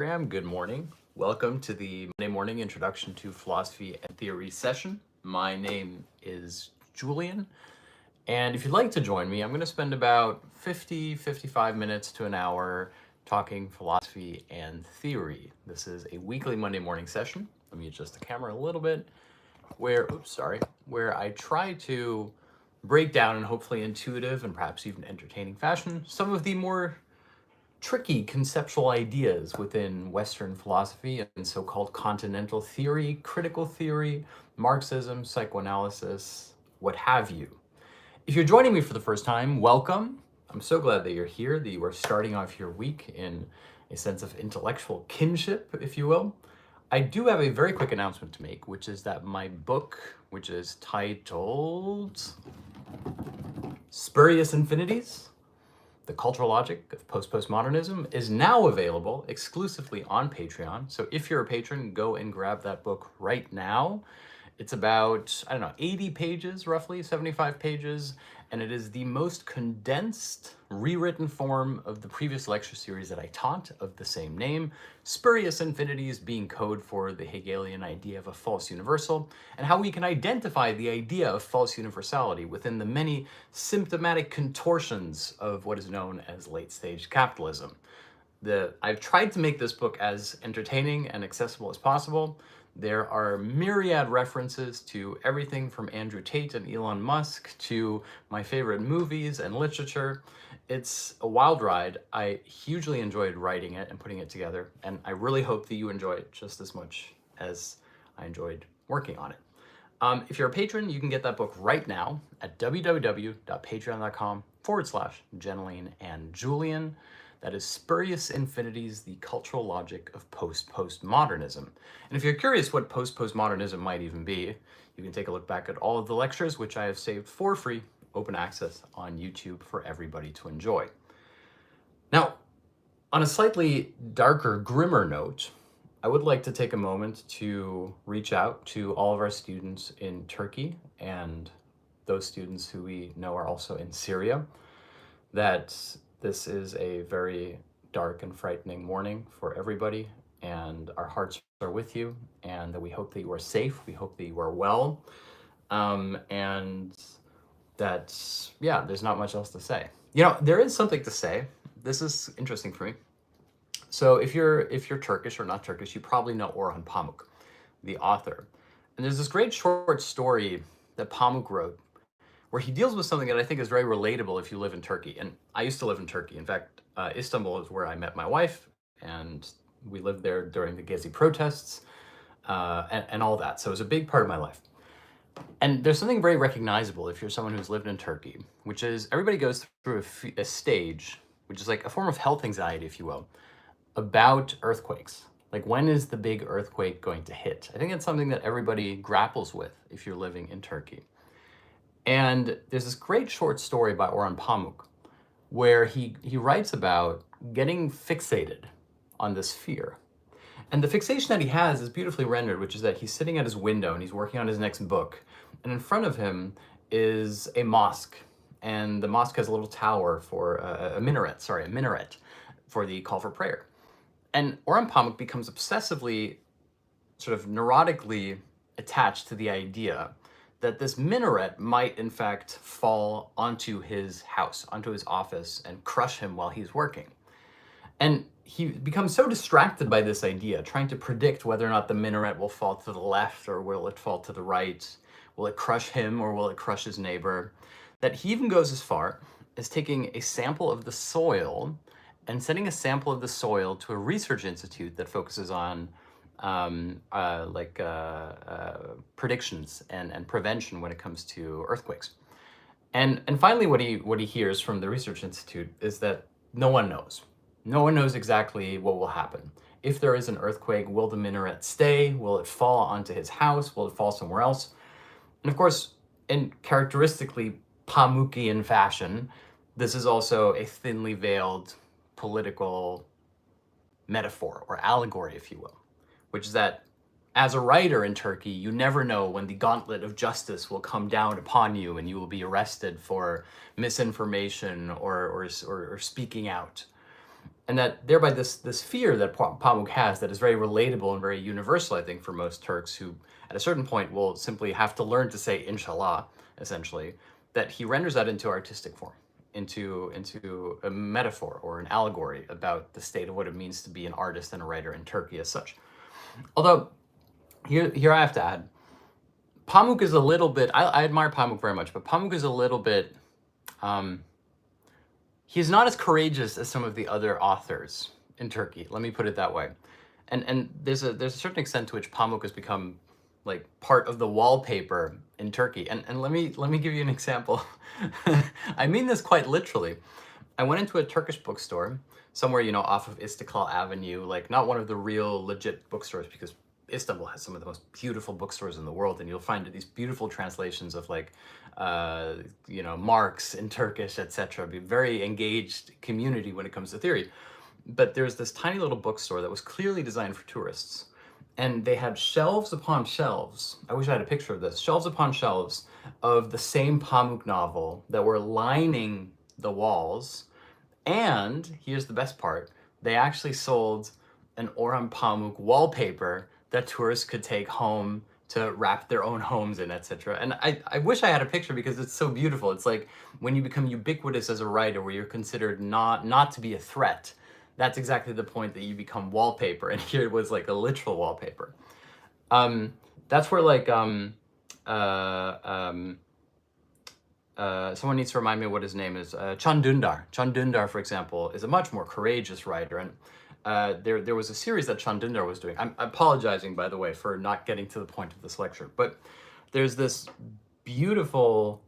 Good morning. Welcome to the Monday morning introduction to philosophy and theory session. My name is Julian, and if you'd like to join me, I'm going to spend about 55 minutes to an hour talking philosophy and theory. This is a weekly Monday morning session. Let me adjust the camera a little bit, where I try to break down in hopefully intuitive and perhaps even entertaining fashion some of the more tricky conceptual ideas within Western philosophy and so-called continental theory, critical theory, Marxism, psychoanalysis, what have you. If you're joining me for the first time, welcome. I'm so glad that you're here, that you are starting off your week in a sense of intellectual kinship, if you will. I do have a very quick announcement to make, which is that my book, which is titled Spurious Infinities, The Cultural Logic of Post-Postmodernism, is now available exclusively on Patreon. So if you're a patron, go and grab that book right now. It's about, 80 pages, roughly 75 pages, and it is the most condensed, rewritten form of the previous lecture series that I taught of the same name, Spurious Infinities being code for the Hegelian idea of a false universal, and how we can identify the idea of false universality within the many symptomatic contortions of what is known as late-stage capitalism. I've tried to make this book as entertaining and accessible as possible. There are myriad references to everything from Andrew Tate and Elon Musk to my favorite movies and literature. It's a wild ride. I hugely enjoyed writing it and putting it together, and I really hope that you enjoy it just as much as I enjoyed working on it. If you're a patron, you can get that book right now at www.patreon.com/Jeneline and Julian. That is Spurious Infinities, the Cultural Logic of Post-Postmodernism. And if you're curious what post-postmodernism might even be, you can take a look back at all of the lectures, which I have saved for free, open access on YouTube for everybody to enjoy. Now, on a slightly darker, grimmer note, I would like to take a moment to reach out to all of our students in Turkey and those students who we know are also in Syria, that this is a very dark and frightening morning for everybody, and our hearts are with you, and that we hope that you are safe, we hope that you are well, and that, there's not much else to say. There is something to say. This is interesting for me. So if you're Turkish or not Turkish, you probably know Orhan Pamuk, the author. And there's this great short story that Pamuk wrote where he deals with something that I think is very relatable if you live in Turkey. And I used to live in Turkey. In fact, Istanbul is where I met my wife, and we lived there during the Gezi protests and all that. So it was a big part of my life. And there's something very recognizable if you're someone who's lived in Turkey, which is everybody goes through a stage, which is like a form of health anxiety, if you will, about earthquakes. Like, when is the big earthquake going to hit? I think it's something that everybody grapples with if you're living in Turkey. And there's this great short story by Orhan Pamuk where he writes about getting fixated on this fear. And the fixation that he has is beautifully rendered, which is that he's sitting at his window and he's working on his next book. And in front of him is a mosque. And the mosque has a little tower for a minaret for the call for prayer. And Orhan Pamuk becomes obsessively, sort of neurotically attached to the idea that this minaret might in fact fall onto his house, onto his office, and crush him while he's working. And he becomes so distracted by this idea, trying to predict whether or not the minaret will fall to the left or will it fall to the right, will it crush him or will it crush his neighbor, that he even goes as far as taking a sample of the soil and sending a sample of the soil to a research institute that focuses on predictions and prevention when it comes to earthquakes. And finally, what he hears from the research institute is that no one knows. No one knows exactly what will happen. If there is an earthquake, will the minaret stay? Will it fall onto his house? Will it fall somewhere else? And of course, in characteristically Pamukian fashion, this is also a thinly veiled political metaphor or allegory, if you will, which is that as a writer in Turkey, you never know when the gauntlet of justice will come down upon you and you will be arrested for misinformation or speaking out. And that thereby this fear that Pamuk has that is very relatable and very universal, I think, for most Turks who at a certain point will simply have to learn to say inshallah, essentially, that he renders that into artistic form, into a metaphor or an allegory about the state of what it means to be an artist and a writer in Turkey as such. Although, here I have to add, Pamuk is a little bit, I admire Pamuk very much, but Pamuk is a little bit, he's not as courageous as some of the other authors in Turkey. Let me put it that way. And there's a certain extent to which Pamuk has become like part of the wallpaper in Turkey. And let me give you an example. I mean this quite literally. I went into a Turkish bookstore somewhere, you know, off of Istiklal Avenue, like not one of the real legit bookstores, because Istanbul has some of the most beautiful bookstores in the world, and you'll find these beautiful translations of like, you know, Marx in Turkish, etc. Be very engaged community when it comes to theory. But there's this tiny little bookstore that was clearly designed for tourists, and they had shelves upon shelves. I wish I had a picture of this. Shelves upon shelves of the same Pamuk novel that were lining the walls. And here's the best part: they actually sold an Orhan Pamuk wallpaper that tourists could take home to wrap their own homes in, etc. And I wish I had a picture because it's so beautiful. It's like when you become ubiquitous as a writer, where you're considered not to be a threat. That's exactly the point that you become wallpaper. And here it was like a literal wallpaper. That's where like someone needs to remind me what his name is. Can Dündar. Can Dündar, for example, is a much more courageous writer. And there was a series that Can Dündar was doing. I'm apologizing, by the way, for not getting to the point of this lecture. But there's this beautiful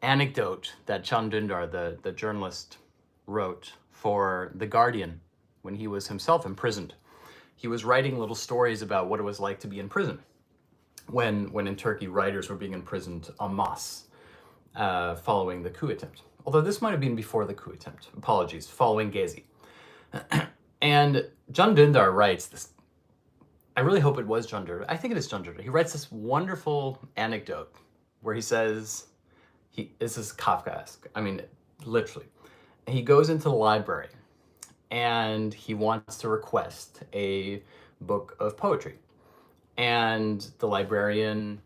anecdote that Can Dündar, the journalist, wrote for The Guardian when he was himself imprisoned. He was writing little stories about what it was like to be in prison when in Turkey writers were being imprisoned en masse following the coup attempt. Although this might have been before the coup attempt. Apologies, following Gezi. And Can Dündar writes this, I really hope it was Can Dündar. I think it is Can Dündar. He writes this wonderful anecdote where he says, this is Kafkaesque, I mean, literally. He goes into the library and he wants to request a book of poetry. And the librarian,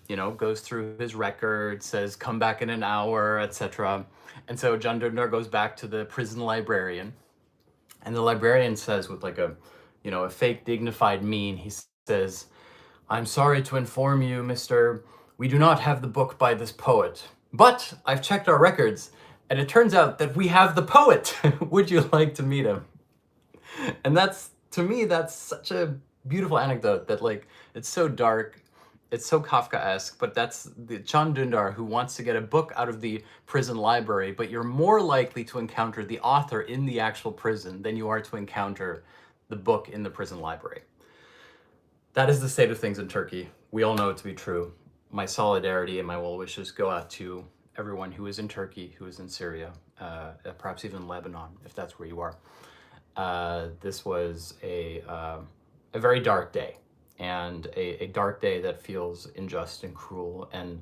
you know, goes through his record, says, come back in an hour, etc. And so Can Dündar goes back to the prison librarian. And the librarian says with like a, you know, a fake dignified mien, he says, I'm sorry to inform you, mister, we do not have the book by this poet. But I've checked our records, and it turns out that we have the poet. Would you like to meet him? And that's, to me, that's such a beautiful anecdote that, like, it's so dark, it's so Kafkaesque, but that's the Can Dündar who wants to get a book out of the prison library, but you're more likely to encounter the author in the actual prison than you are to encounter the book in the prison library. That is the state of things in Turkey. We all know it to be true. My solidarity and my well wishes go out to everyone who is in Turkey, who is in Syria, perhaps even Lebanon, if that's where you are. This was a very dark day, and a dark day that feels unjust and cruel and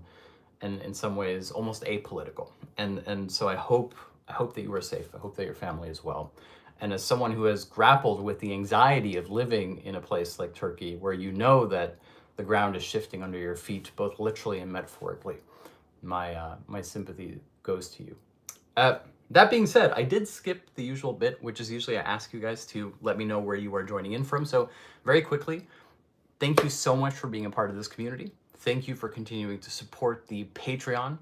in some ways almost apolitical. And so I hope that you are safe. I hope that your family is well. And as someone who has grappled with the anxiety of living in a place like Turkey, where you know that the ground is shifting under your feet, both literally and metaphorically, my sympathy goes to you. That being said, I did skip the usual bit, which is usually I ask you guys to let me know where you are joining in from. So very quickly, thank you so much for being a part of this community. Thank you for continuing to support the Patreon.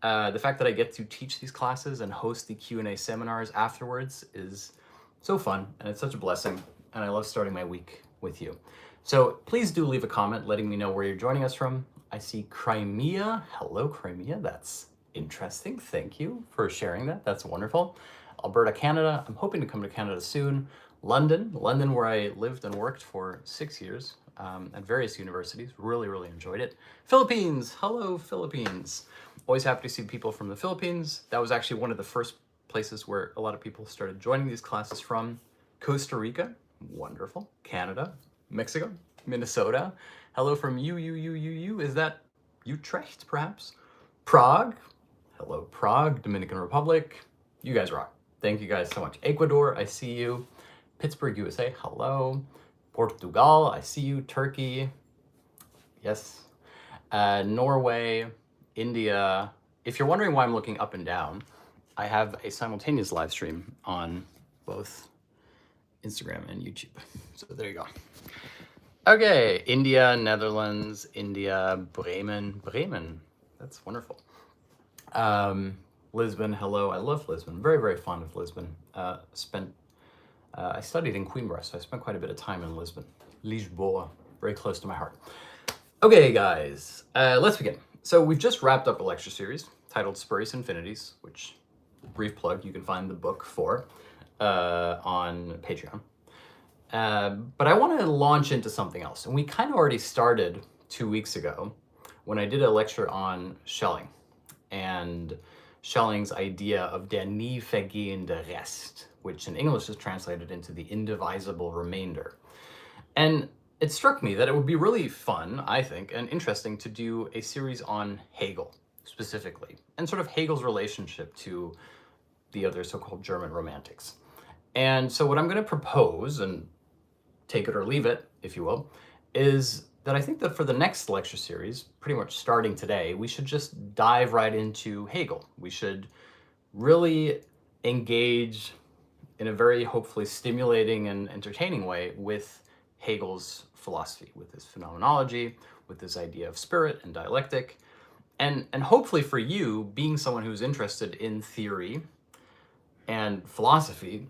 The fact that I get to teach these classes and host the Q&A seminars afterwards is so fun, and it's such a blessing, and I love starting my week with you. So please do leave a comment letting me know where you're joining us from. I see Crimea. Hello, Crimea. That's interesting. Thank you for sharing that. That's wonderful. Alberta, Canada. I'm hoping to come to Canada soon. London, where I lived and worked for 6 years at various universities. Really enjoyed it. Philippines. Hello, Philippines. Always happy to see people from the Philippines. That was actually one of the first places where a lot of people started joining these classes from. Costa Rica. Wonderful. Canada. Mexico. Minnesota. Hello from you. Is that Utrecht, perhaps? Prague. Hello, Prague. Dominican Republic. You guys rock. Thank you guys so much. Ecuador, I see you. Pittsburgh, USA, hello. Portugal, I see you. Turkey, yes. Norway, India. If you're wondering why I'm looking up and down, I have a simultaneous live stream on both Instagram and YouTube. So there you go. Okay, India, Netherlands, India, Bremen. That's wonderful. Lisbon, hello. I love Lisbon. Very, very fond of Lisbon. I studied in Coimbra, so I spent quite a bit of time in Lisbon. Lisboa, very close to my heart. Okay, guys, let's begin. So we've just wrapped up a lecture series titled Spurious Infinities, which, brief plug, you can find the book for on Patreon. But I want to launch into something else. And we kind of already started 2 weeks ago when I did a lecture on Schelling and Schelling's idea of der nie vergehende Rest, which in English is translated into the indivisible remainder. And it struck me that it would be really fun, I think, and interesting to do a series on Hegel specifically, and sort of Hegel's relationship to the other so-called German romantics. And so what I'm going to propose, and take it or leave it, if you will, is that I think that for the next lecture series, pretty much starting today, we should just dive right into Hegel. We should really engage in a very hopefully stimulating and entertaining way with Hegel's philosophy, with his phenomenology, with this idea of spirit and dialectic, and hopefully for you, being someone who's interested in theory and philosophy,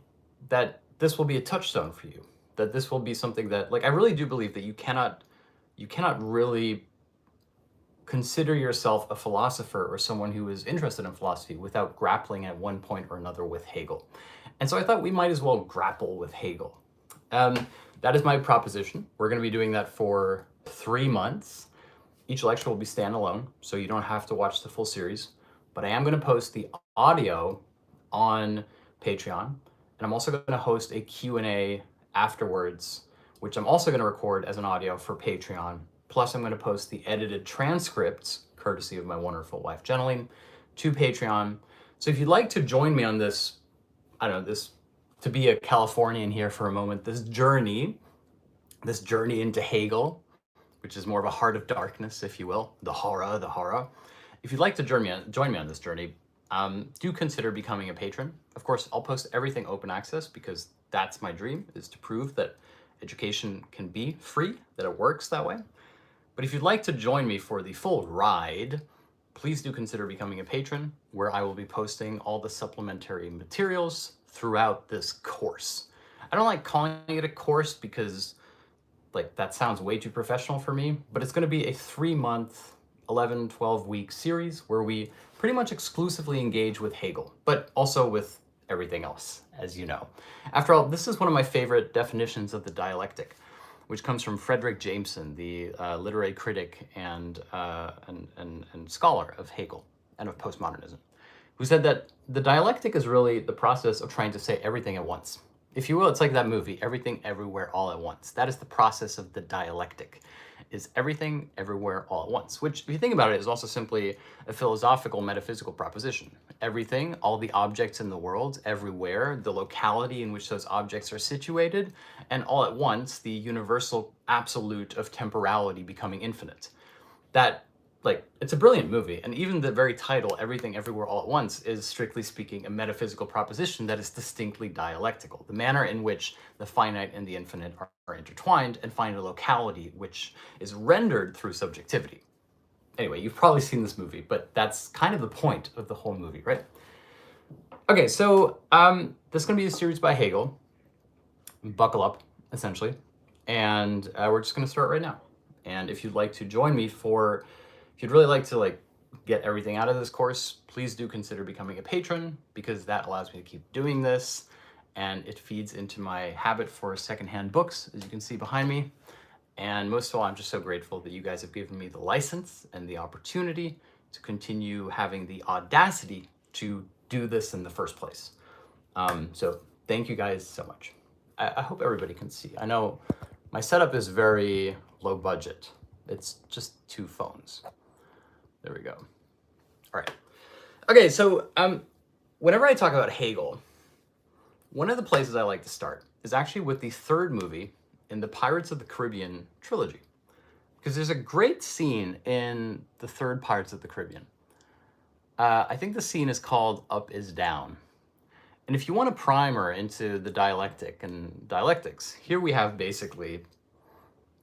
that this will be a touchstone for you, that this will be something that, like, I really do believe that you cannot really consider yourself a philosopher or someone who is interested in philosophy without grappling at one point or another with Hegel. And so I thought we might as well grapple with Hegel. That is my proposition. We're going to be doing that for 3 months. Each lecture will be standalone, so you don't have to watch the full series. But I am going to post the audio on Patreon, and I'm also going to host a Q&A afterwards, which I'm also going to record as an audio for Patreon. Plus, I'm going to post the edited transcripts, courtesy of my wonderful wife, Julian, to Patreon. So if you'd like to join me on this, I don't know, this, to be a Californian here for a moment, this journey into Hegel, which is more of a heart of darkness, if you will, the horror. If you'd like to join me on this journey, do consider becoming a patron. Of course, I'll post everything open access because that's my dream, is to prove that education can be free, that it works that way. But if you'd like to join me for the full ride, please do consider becoming a patron, where I will be posting all the supplementary materials throughout this course. I don't like calling it a course because, like, that sounds way too professional for me, but it's going to be a 3-month, 11, 12-week series where we pretty much exclusively engage with Hegel, but also with everything else, as you know. After all, this is one of my favorite definitions of the dialectic, which comes from Frederick Jameson, the literary critic and scholar of Hegel and of postmodernism, who said that the dialectic is really the process of trying to say everything at once. If you will, it's like that movie, Everything Everywhere All at Once. That is the process of the dialectic, is everything everywhere all at once, which, if you think about it, is also simply a philosophical metaphysical proposition. Everything, all the objects in the world, everywhere, the locality in which those objects are situated, and all at once, the universal absolute of temporality becoming infinite. That, like, it's a brilliant movie, and even the very title, Everything Everywhere All at Once, is strictly speaking a metaphysical proposition that is distinctly dialectical. The manner in which the finite and the infinite are intertwined and find a locality which is rendered through subjectivity. Anyway, you've probably seen this movie, but that's kind of the point of the whole movie, right? Okay, so this is going to be a series by Hegel. Buckle up, essentially. And we're just going to start right now. And if you'd like to join me for... If you'd really like to, like, get everything out of this course, please do consider becoming a patron, because that allows me to keep doing this, and it feeds into my habit for secondhand books, as you can see behind me. And most of all, I'm just so grateful that you guys have given me the license and the opportunity to continue having the audacity to do this in the first place. So thank you guys so much. I hope everybody can see. I know my setup is very low budget. It's just 2 phones. There we go. All right. Okay, so whenever I talk about Hegel, One of the places I like to start is actually with the third movie in the Pirates of the Caribbean trilogy, because there's a great scene in the third Pirates of the Caribbean. I think the scene is called Up is Down. And if you want a primer into the dialectic and dialectics, here we have basically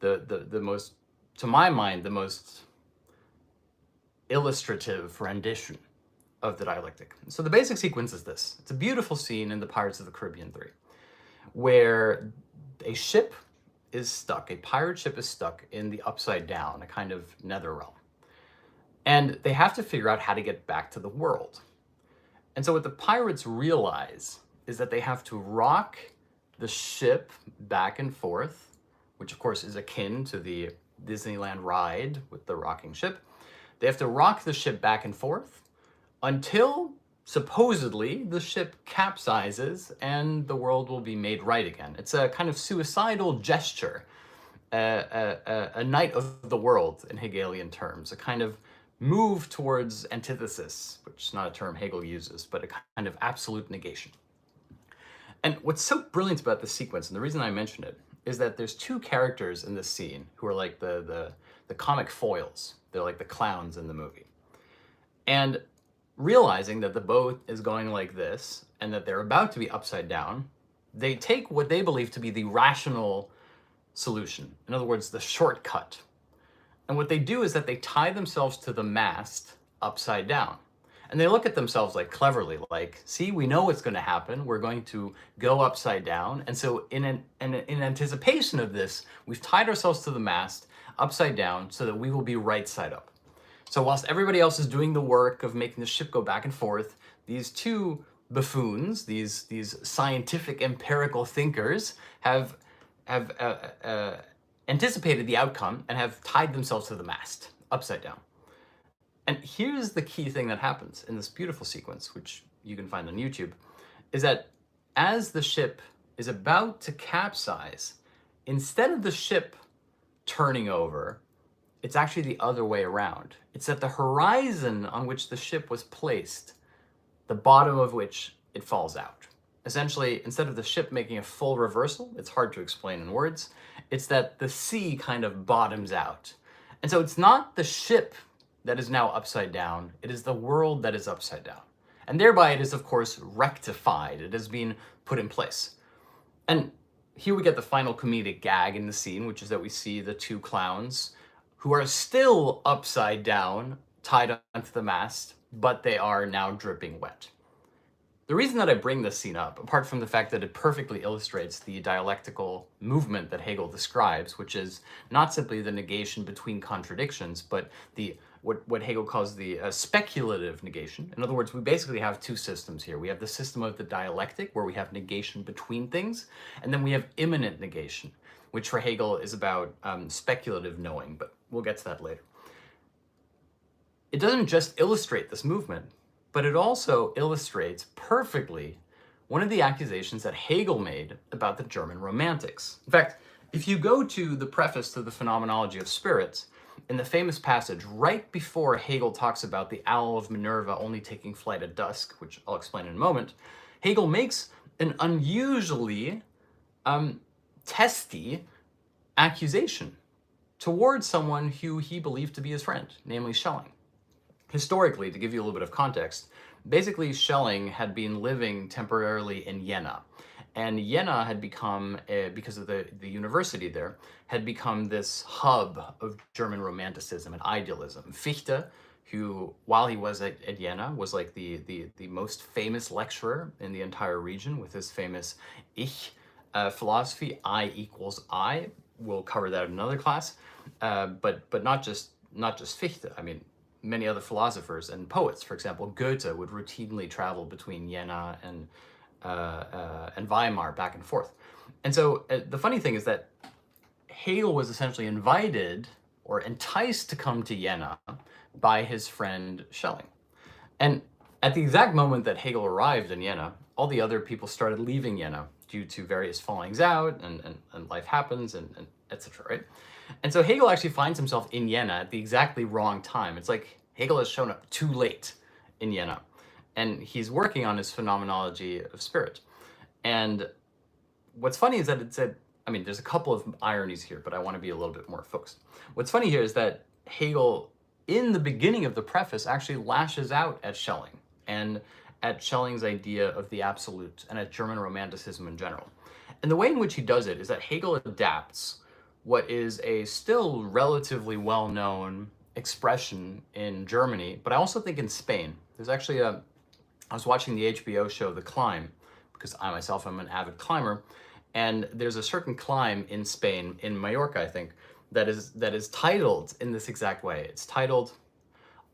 the most, to my mind, the most illustrative rendition of the dialectic. So the basic sequence is this. It's a beautiful scene in the Pirates of the Caribbean 3, where a ship is stuck, a pirate ship is stuck in the upside down, a kind of nether realm. And they have to figure out how to get back to the world. And so what the pirates realize is that they have to rock the ship back and forth, which of course is akin to the Disneyland ride with the rocking ship. They have to rock the ship back and forth until supposedly the ship capsizes and the world will be made right again. It's a kind of suicidal gesture, a night of the world in Hegelian terms, a kind of move towards antithesis, which is not a term Hegel uses, but a kind of absolute negation. And what's so brilliant about this sequence, and the reason I mention it, is that there's two characters in this scene who are like the comic foils. They're like the clowns in the movie. And realizing that the boat is going like this and that they're about to be upside down, they take what they believe to be the rational solution. In other words, the shortcut. And what they do is that they tie themselves to the mast upside down. And they look at themselves like cleverly, like, see, we know what's going to happen. We're going to go upside down. And so in anticipation of this, we've tied ourselves to the mast upside down so that we will be right side up. So whilst everybody else is doing the work of making the ship go back and forth, these two buffoons, these scientific empirical thinkers have anticipated the outcome and have tied themselves to the mast upside down. And here's the key thing that happens in this beautiful sequence, which you can find on YouTube, is that as the ship is about to capsize, instead of the ship turning over, it's actually the other way around. It's at the horizon on which the ship was placed, the bottom of which it falls out. Essentially, instead of the ship making a full reversal, it's hard to explain in words, it's that the sea kind of bottoms out. And so it's not the ship that is now upside down, it is the world that is upside down. And thereby it is, of course, rectified. It has been put in place. And here we get the final comedic gag in the scene, which is that we see the two clowns who are still upside down, tied onto the mast, but they are now dripping wet. The reason that I bring this scene up, apart from the fact that it perfectly illustrates the dialectical movement that Hegel describes, which is not simply the negation between contradictions, but what Hegel calls the speculative negation. In other words, we basically have two systems here. We have the system of the dialectic, where we have negation between things, and then we have immanent negation, which for Hegel is about speculative knowing, but we'll get to that later. It doesn't just illustrate this movement, but it also illustrates perfectly one of the accusations that Hegel made about the German Romantics. In fact, if you go to the preface to the Phenomenology of Spirits, in the famous passage right before Hegel talks about the owl of Minerva only taking flight at dusk, which I'll explain in a moment, Hegel makes an unusually testy accusation towards someone who he believed to be his friend, namely Schelling. Historically, to give you a little bit of context, basically Schelling had been living temporarily in Jena. And Jena had become, because of the university there, had become this hub of German Romanticism and Idealism. Fichte, who, while he was at Jena, was like the most famous lecturer in the entire region with his famous Ich philosophy, I equals I. We'll cover that in another class. But not just Fichte. I mean, many other philosophers and poets, for example, Goethe would routinely travel between Jena and Weimar back and forth. And so the funny thing is that Hegel was essentially invited or enticed to come to Jena by his friend Schelling. And at the exact moment that Hegel arrived in Jena, all the other people started leaving Jena due to various fallings out and life happens and etc., right? And so Hegel actually finds himself in Jena at the exactly wrong time. It's like Hegel has shown up too late in Jena. And he's working on his Phenomenology of Spirit. And what's funny is that it said, I mean, there's a couple of ironies here, but I want to be a little bit more focused. What's funny here is that Hegel, in the beginning of the preface, actually lashes out at Schelling and at Schelling's idea of the absolute and at German Romanticism in general. And the way in which he does it is that Hegel adapts what is a still relatively well-known expression in Germany, but I also think in Spain. There's actually I was watching the HBO show The Climb, because I myself am an avid climber, and there's a certain climb in Spain, in Mallorca, I think, that is titled in this exact way. It's titled,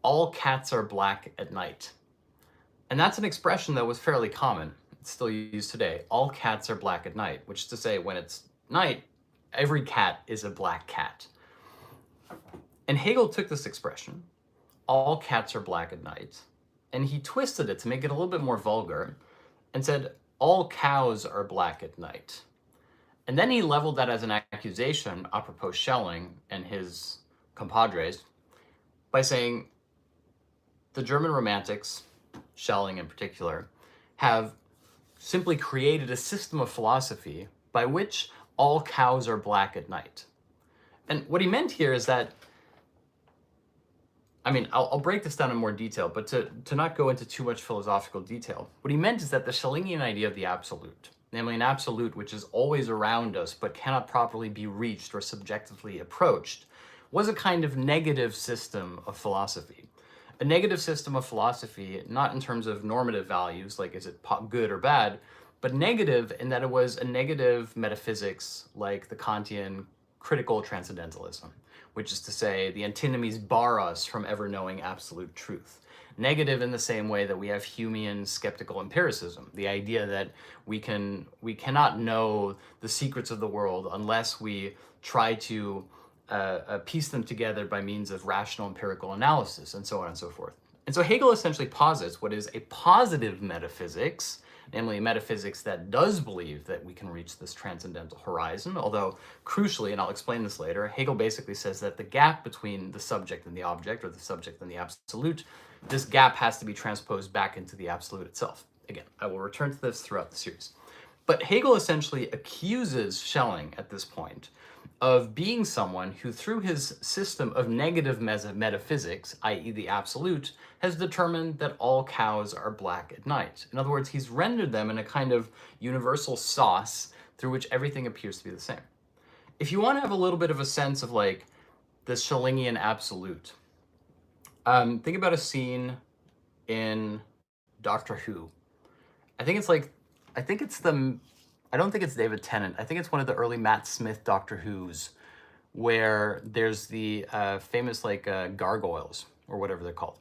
"All Cats Are Black at Night." And that's an expression that was fairly common. It's still used today. All cats are black at night, which is to say when it's night, every cat is a black cat. And Hegel took this expression, all cats are black at night, and he twisted it to make it a little bit more vulgar and said, all cows are black at night. And then he leveled that as an accusation, apropos Schelling and his compadres, by saying the German Romantics, Schelling in particular, have simply created a system of philosophy by which all cows are black at night. And what he meant here is that, I mean, I'll break this down in more detail, but to not go into too much philosophical detail, what he meant is that the Schellingian idea of the absolute, namely an absolute which is always around us but cannot properly be reached or subjectively approached, was a kind of negative system of philosophy. A negative system of philosophy, not in terms of normative values, like is it good or bad, but negative in that it was a negative metaphysics like the Kantian critical transcendentalism, which is to say the antinomies bar us from ever knowing absolute truth. Negative in the same way that we have Humean skeptical empiricism, the idea that we cannot know the secrets of the world unless we try to piece them together by means of rational empirical analysis, and so on and so forth. And so Hegel essentially posits what is a positive metaphysics, namely a metaphysics that does believe that we can reach this transcendental horizon, although crucially, and I'll explain this later, Hegel basically says that the gap between the subject and the object, or the subject and the absolute, this gap has to be transposed back into the absolute itself. Again, I will return to this throughout the series. But Hegel essentially accuses Schelling at this point of being someone who, through his system of negative metaphysics, i.e. the absolute, has determined that all cows are black at night. In other words, he's rendered them in a kind of universal sauce through which everything appears to be the same. If you want to have a little bit of a sense of like the Schellingian absolute, think about a scene in Doctor Who. I don't think it's David Tennant. I think it's one of the early Matt Smith Doctor Who's, where there's the famous gargoyles, or whatever they're called.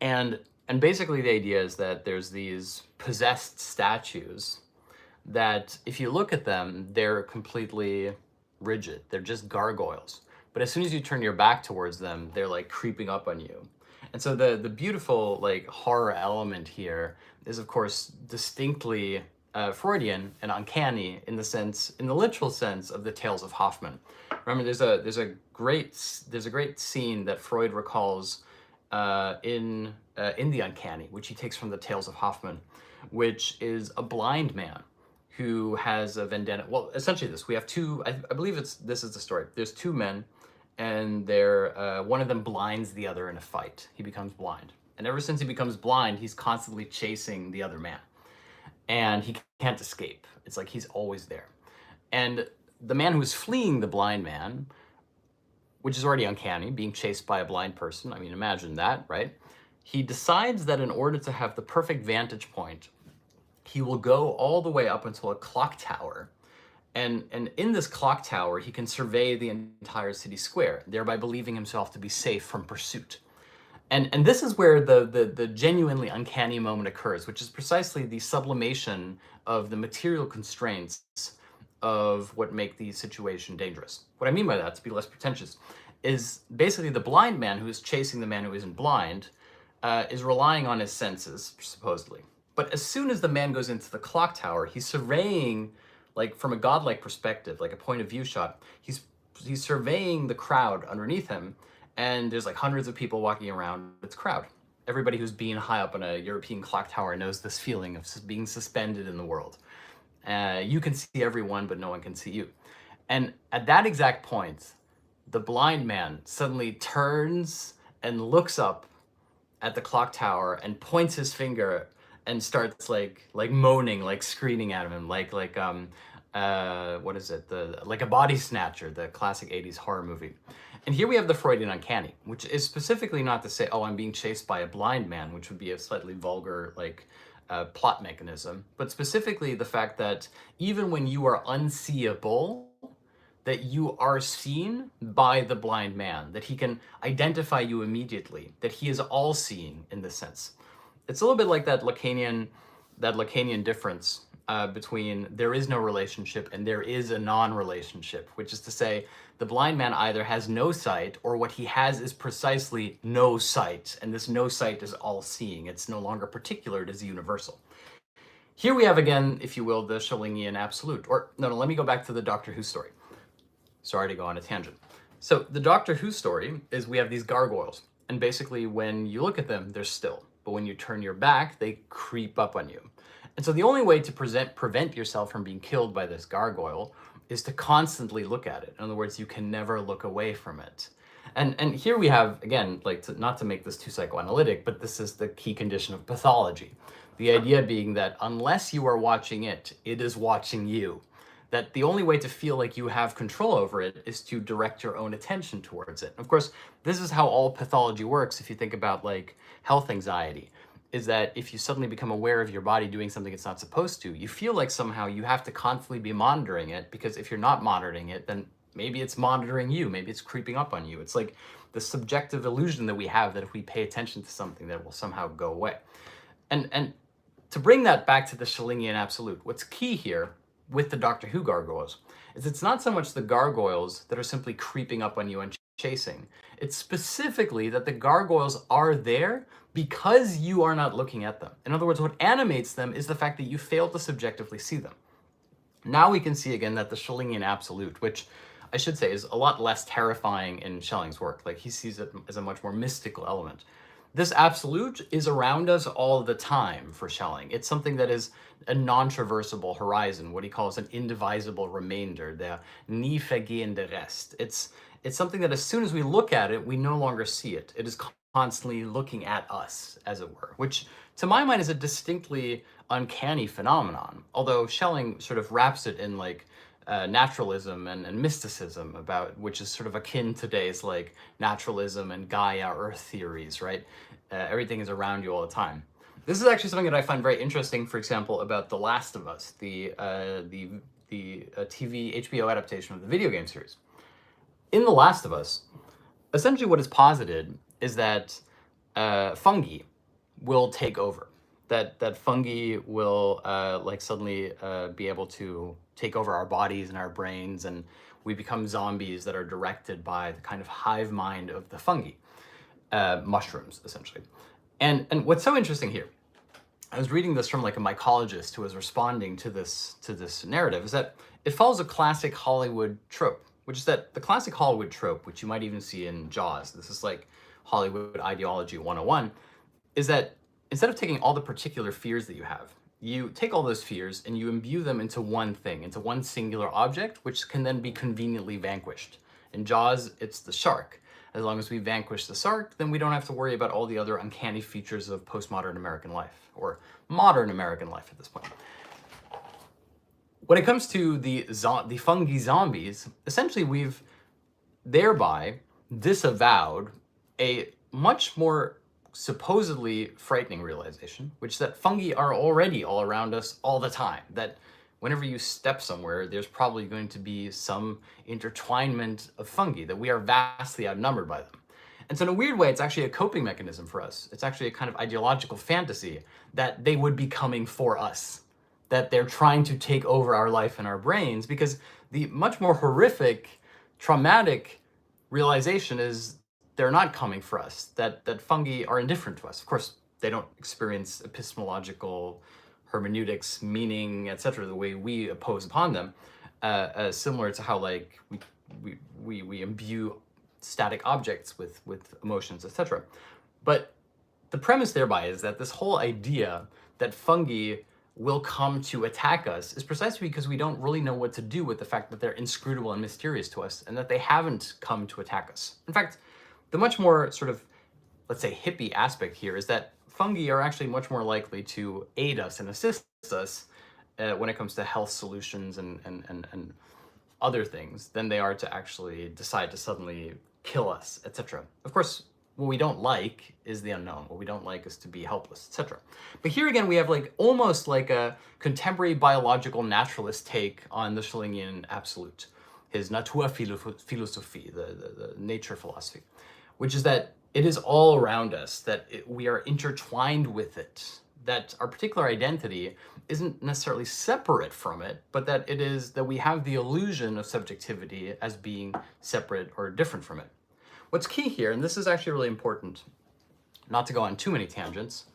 And basically the idea is that there's these possessed statues that if you look at them, they're completely rigid. They're just gargoyles. But as soon as you turn your back towards them, they're like creeping up on you. And so the beautiful like horror element here is of course distinctly Freudian and uncanny in the literal sense of the Tales of Hoffmann. Remember, there's a great scene that Freud recalls in the uncanny, which he takes from the Tales of Hoffmann, which is a blind man who has a vendetta. Well, essentially this, we have two, I believe this is the story. There's two men, and one of them blinds the other in a fight. He becomes blind. And ever since he becomes blind, he's constantly chasing the other man. And he can't escape. It's like he's always there. And the man who's fleeing the blind man, which is already uncanny, being chased by a blind person, I mean, imagine that, right? He decides that in order to have the perfect vantage point, he will go all the way up until a clock tower. And in this clock tower, he can survey the entire city square, thereby believing himself to be safe from pursuit. And this is where the genuinely uncanny moment occurs, which is precisely the sublimation of the material constraints of what make the situation dangerous. What I mean by that, to be less pretentious, is basically the blind man who is chasing the man who isn't blind is relying on his senses, supposedly. But as soon as the man goes into the clock tower, he's surveying, like from a godlike perspective, like a point of view shot, he's surveying the crowd underneath him, and there's like hundreds of people walking around. It's crowd. Everybody who's been high up on a European clock tower knows this feeling of being suspended in the world. You can see everyone, but no one can see you. And at that exact point, the blind man suddenly turns and looks up at the clock tower and points his finger and starts like moaning, like screaming at him, what is it? Like a body snatcher, the classic 80s horror movie. And here we have the Freudian uncanny, which is specifically not to say, oh, I'm being chased by a blind man, which would be a slightly vulgar plot mechanism, but specifically the fact that even when you are unseeable, that you are seen by the blind man, that he can identify you immediately, that he is all-seeing in this sense. It's a little bit like that Lacanian difference between there is no relationship and there is a non-relationship, which is to say the blind man either has no sight or what he has is precisely no sight, and this no sight is all-seeing. It's no longer particular, it is universal. Here we have again, if you will, the Schellingian absolute. Or no, let me go back to the Doctor Who story. Sorry to go on a tangent. So the Doctor Who story is we have these gargoyles, and basically when you look at them, they're still. But when you turn your back, they creep up on you. And so the only way to prevent yourself from being killed by this gargoyle is to constantly look at it. In other words, you can never look away from it. And here we have, again, not to make this too psychoanalytic, but this is the key condition of pathology. The idea being that unless you are watching it, it is watching you. That the only way to feel like you have control over it is to direct your own attention towards it. Of course, this is how all pathology works. If you think about health anxiety, is that if you suddenly become aware of your body doing something it's not supposed to, you feel like somehow you have to constantly be monitoring it, because if you're not monitoring it, then maybe it's monitoring you, maybe it's creeping up on you. It's like the subjective illusion that we have that if we pay attention to something, that will somehow go away. And to bring that back to the Schellingian absolute, what's key here with the Doctor Who gargoyles is it's not so much the gargoyles that are simply creeping up on you and chasing. It's specifically that the gargoyles are there because you are not looking at them. In other words, what animates them is the fact that you fail to subjectively see them. Now we can see again that the Schellingian absolute, which I should say is a lot less terrifying in Schelling's work, like he sees it as a much more mystical element. This absolute is around us all the time for Schelling. It's something that is a non-traversable horizon, what he calls an indivisible remainder, the nie vergehende Rest. It's something that as soon as we look at it, we no longer see it. It is constantly looking at us, as it were, which to my mind is a distinctly uncanny phenomenon, although Schelling sort of wraps it in naturalism and mysticism, about which is sort of akin to today's naturalism and Gaia Earth theories, right? Everything is around you all the time. This is actually something that I find very interesting, for example, about The Last of Us, the TV HBO adaptation of the video game series. In The Last of Us, essentially what is posited is that fungi will take over. That fungi will suddenly be able to take over our bodies and our brains, and we become zombies that are directed by the kind of hive mind of the fungi, mushrooms essentially. And what's so interesting here, I was reading this from a mycologist who was responding to this narrative, is that it follows a classic Hollywood trope, which is that the classic Hollywood trope, which you might even see in Jaws, this is like Hollywood ideology 101, is that instead of taking all the particular fears that you have, you take all those fears and you imbue them into one thing, into one singular object, which can then be conveniently vanquished. In Jaws, it's the shark. As long as we vanquish the shark, then we don't have to worry about all the other uncanny features of postmodern American life, or modern American life at this point. When it comes to the fungi zombies, essentially we've thereby disavowed a much more supposedly frightening realization, which is that fungi are already all around us all the time. That whenever you step somewhere, there's probably going to be some intertwinement of fungi, that we are vastly outnumbered by them. And so in a weird way, it's actually a coping mechanism for us. It's actually a kind of ideological fantasy that they would be coming for us, that they're trying to take over our life and our brains, because the much more horrific, traumatic realization is they're not coming for us, that fungi are indifferent to us. Of course, they don't experience epistemological hermeneutics, meaning, etc., the way we impose upon them, similar to how we imbue static objects with emotions, etc. But the premise thereby is that this whole idea that fungi will come to attack us is precisely because we don't really know what to do with the fact that they're inscrutable and mysterious to us, and that they haven't come to attack us. In fact, the much more sort of, let's say, hippie aspect here is that fungi are actually much more likely to aid us and assist us when it comes to health solutions and other things than they are to actually decide to suddenly kill us, etc. Of course, what we don't like is the unknown. What we don't like is to be helpless, etc. But here again, we have like almost like a contemporary biological naturalist take on the Schellingian absolute, his Naturphilosophie, the nature philosophy, which is that it is all around us, that we are intertwined with it, that our particular identity isn't necessarily separate from it, but that it is that we have the illusion of subjectivity as being separate or different from it. What's key here, and this is actually really important, not to go on too many tangents.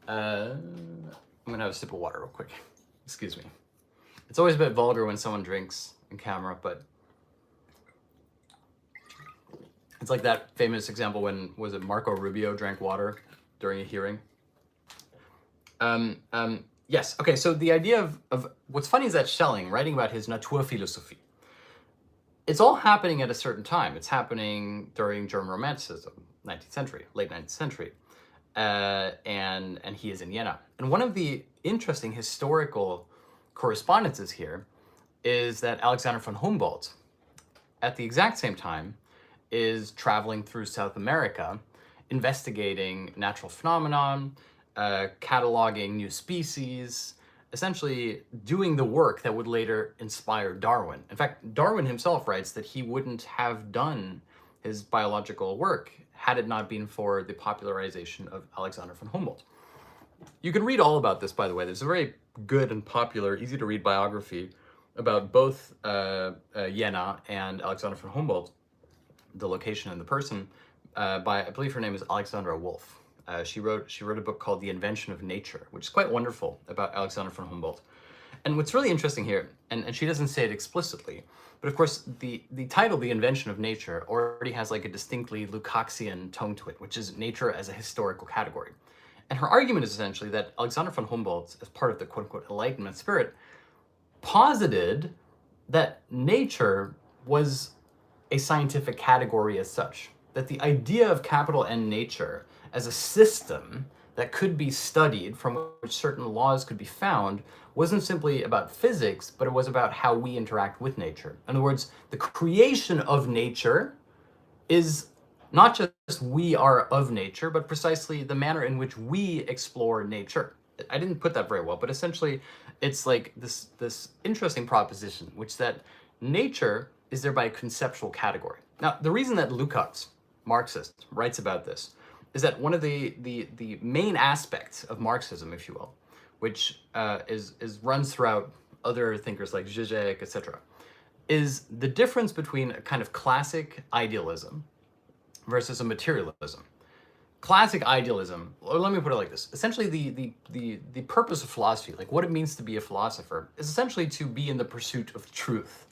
I'm gonna have a sip of water real quick. Excuse me. It's always a bit vulgar when someone drinks in camera, but it's like that famous example when, was it Marco Rubio drank water during a hearing? Yes, okay, so the idea of what's funny is that Schelling, writing about his Naturphilosophie, it's all happening at a certain time. It's happening during German Romanticism, 19th century, late 19th century, and he is in Jena. And one of the interesting historical correspondences here is that Alexander von Humboldt, at the exact same time, is traveling through South America, investigating natural phenomenon, cataloging new species, essentially doing the work that would later inspire Darwin. In fact, Darwin himself writes that he wouldn't have done his biological work had it not been for the popularization of Alexander von Humboldt. You can read all about this, by the way. There's a very good and popular, easy to read biography about both Jena and Alexander von Humboldt, the location and the person, by, I believe her name is Alexandra Wolff. She wrote a book called The Invention of Nature, which is quite wonderful, about Alexander von Humboldt. And what's really interesting here, and she doesn't say it explicitly, but of course the title, The Invention of Nature, already has like a distinctly Lukácsian tone to it, which is nature as a historical category. And her argument is essentially that Alexander von Humboldt, as part of the quote-unquote Enlightenment spirit, posited that nature was a scientific category as such, that the idea of capital N nature as a system that could be studied, from which certain laws could be found, wasn't simply about physics, but it was about how we interact with nature. In other words, the creation of nature is not just we are of nature, but precisely the manner in which we explore nature. I didn't put that very well, but essentially it's like this interesting proposition, which that nature is thereby a conceptual category. Now, the reason that Lukács, Marxist, writes about this is that one of the main aspects of Marxism, if you will, which runs throughout other thinkers like Zizek, etc., is the difference between a kind of classic idealism versus a materialism. Classic idealism, or let me put it like this, essentially the purpose of philosophy, like what it means to be a philosopher, is essentially to be in the pursuit of truth.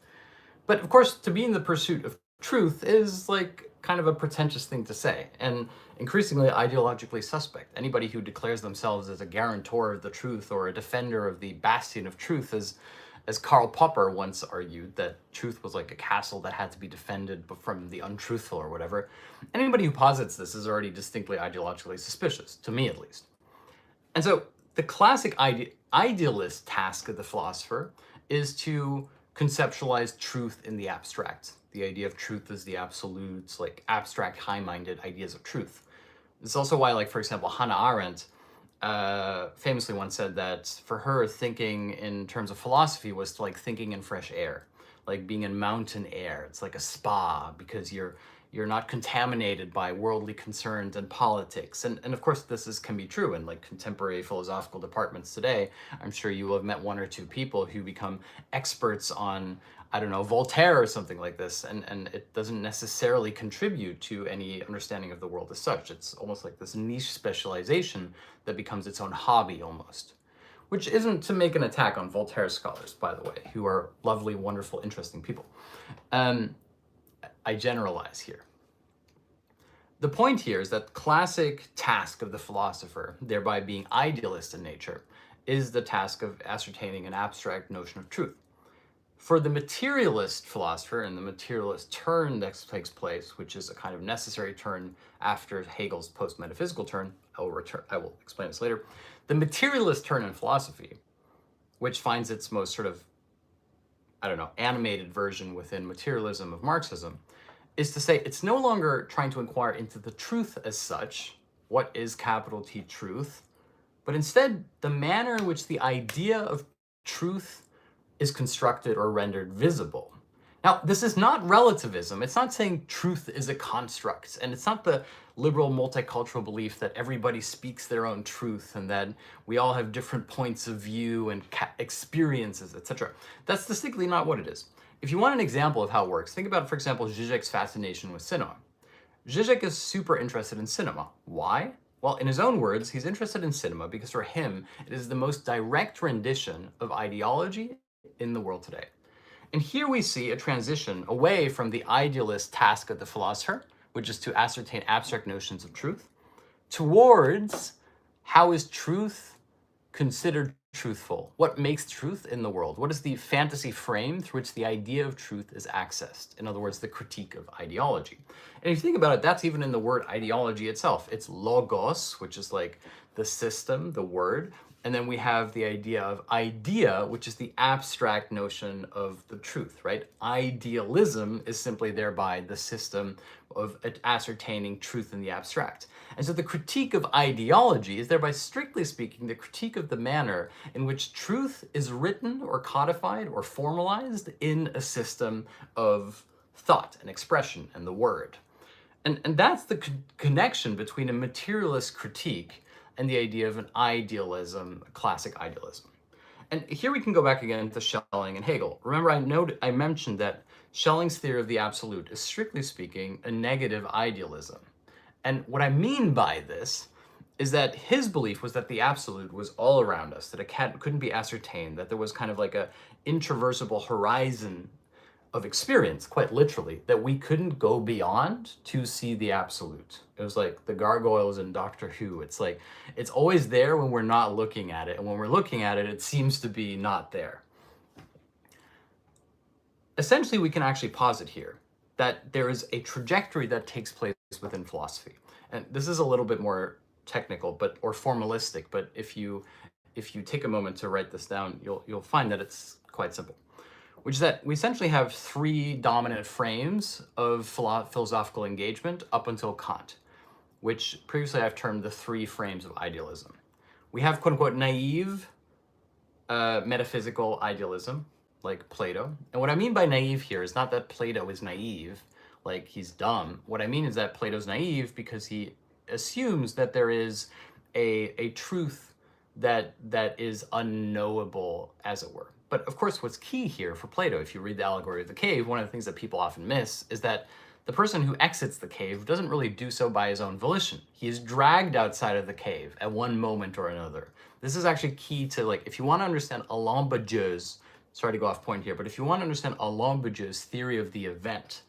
But of course, to be in the pursuit of truth is like kind of a pretentious thing to say, and increasingly ideologically suspect. Anybody who declares themselves as a guarantor of the truth or a defender of the bastion of truth, as Karl Popper once argued, that truth was like a castle that had to be defended from the untruthful or whatever. Anybody who posits this is already distinctly ideologically suspicious, to me at least. And so the classic idealist task of the philosopher is to conceptualize truth in the abstract. The idea of truth as the absolutes, like abstract, high-minded ideas of truth. This is also why, like, for example, Hannah Arendt famously once said that for her, thinking in terms of philosophy was like thinking in fresh air, like being in mountain air. It's like a spa because you're not contaminated by worldly concerns and politics. And of course, this can be true in like contemporary philosophical departments today. I'm sure you will have met one or two people who become experts on, I don't know, Voltaire or something like this, and it doesn't necessarily contribute to any understanding of the world as such. It's almost like this niche specialization that becomes its own hobby almost. Which isn't to make an attack on Voltaire scholars, by the way, who are lovely, wonderful, interesting people. I generalize here. The point here is that the classic task of the philosopher, thereby being idealist in nature, is the task of ascertaining an abstract notion of truth. For the materialist philosopher, and the materialist turn that takes place, which is a kind of necessary turn after Hegel's post-metaphysical turn, I will explain this later. The materialist turn in philosophy, which finds its most sort of, animated version within materialism of Marxism, is to say it's no longer trying to inquire into the truth as such, what is capital T truth, but instead the manner in which the idea of truth is constructed or rendered visible. Now, this is not relativism. It's not saying truth is a construct, and it's not the liberal multicultural belief that everybody speaks their own truth and that we all have different points of view and experiences, etc. That's distinctly not what it is. If you want an example of how it works, think about, for example, Zizek's fascination with cinema. Zizek is super interested in cinema. Why? Well, in his own words, he's interested in cinema because for him, it is the most direct rendition of ideology in the world today. And here we see a transition away from the idealist task of the philosopher, which is to ascertain abstract notions of truth, towards how is truth considered truthful? What makes truth in the world? What is the fantasy frame through which the idea of truth is accessed? In other words, the critique of ideology. And if you think about it, that's even in the word ideology itself. It's logos, which is like the system, the word. And then we have the idea of idea, which is the abstract notion of the truth, right? Idealism is simply thereby the system of ascertaining truth in the abstract. And so the critique of ideology is thereby, strictly speaking, the critique of the manner in which truth is written or codified or formalized in a system of thought and expression and the word. And that's the connection between a materialist critique and the idea of an idealism, classic idealism. And here we can go back again to Schelling and Hegel. Remember, I mentioned that Schelling's theory of the absolute is, strictly speaking, a negative idealism. And what I mean by this is that his belief was that the absolute was all around us, that it couldn't be ascertained, that there was kind of like a intraversible horizon of experience, quite literally, that we couldn't go beyond to see the absolute. It was like the gargoyles in Doctor Who. It's like, it's always there when we're not looking at it, and when we're looking at it, it seems to be not there. Essentially, we can actually posit here that there is a trajectory that takes place within philosophy. And this is a little bit more technical, or formalistic, but if you take a moment to write this down, you'll find that it's quite simple. Which is that we essentially have three dominant frames of philosophical engagement up until Kant, which previously I've termed the three frames of idealism. We have quote-unquote naive metaphysical idealism, like Plato. And what I mean by naive here is not that Plato is naive, like he's dumb. What I mean is that Plato's naive because he assumes that there is a truth that is unknowable, as it were. But of course, what's key here for Plato, if you read the Allegory of the Cave, one of the things that people often miss is that the person who exits the cave doesn't really do so by his own volition. He is dragged outside of the cave at one moment or another. This is actually key to, like, if you want to understand Alain Badiou's, sorry to go off point here, but if you want to understand Alain Badiou's theory of the event,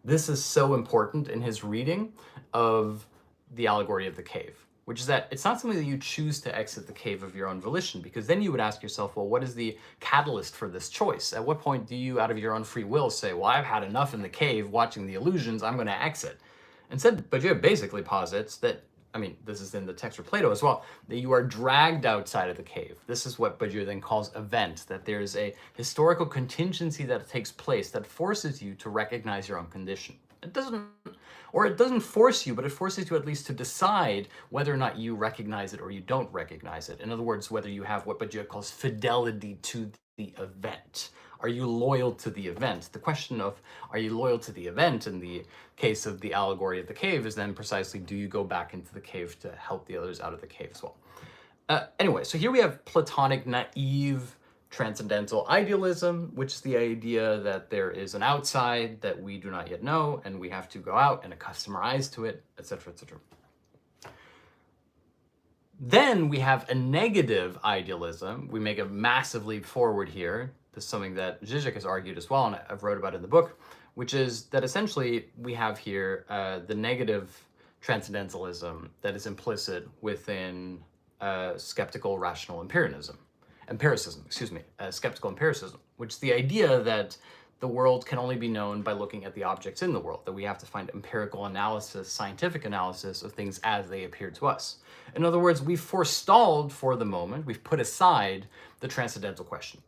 this is so important in his reading of the Allegory of the Cave. Which is that it's not something that you choose to exit the cave of your own volition, because then you would ask yourself, well, what is the catalyst for this choice? At what point do you, out of your own free will, say, well, I've had enough in the cave watching the illusions, I'm going to exit? Instead, Badiou basically posits that, I mean, this is in the text of Plato as well, that you are dragged outside of the cave. This is what Badiou then calls event, that there's a historical contingency that takes place that forces you to recognize your own condition. It doesn't force you, but it forces you at least to decide whether or not you recognize it or you don't recognize it. In other words, whether you have what Badiou calls fidelity to the event. Are you loyal to the event? The question of, are you loyal to the event in the case of the Allegory of the Cave is then precisely, do you go back into the cave to help the others out of the cave as well? Anyway, so here we have Platonic naive transcendental idealism, which is the idea that there is an outside that we do not yet know, and we have to go out and accustom our eyes to it, etc., etc. Then we have a negative idealism. We make a massive leap forward here. This is something that Zizek has argued as well, and I've wrote about in the book, which is that essentially we have here the negative transcendentalism that is implicit within skeptical rational empiricism. skeptical empiricism, which is the idea that the world can only be known by looking at the objects in the world, that we have to find empirical analysis, scientific analysis of things as they appear to us. In other words, we've forestalled for the moment, we've put aside the transcendental question,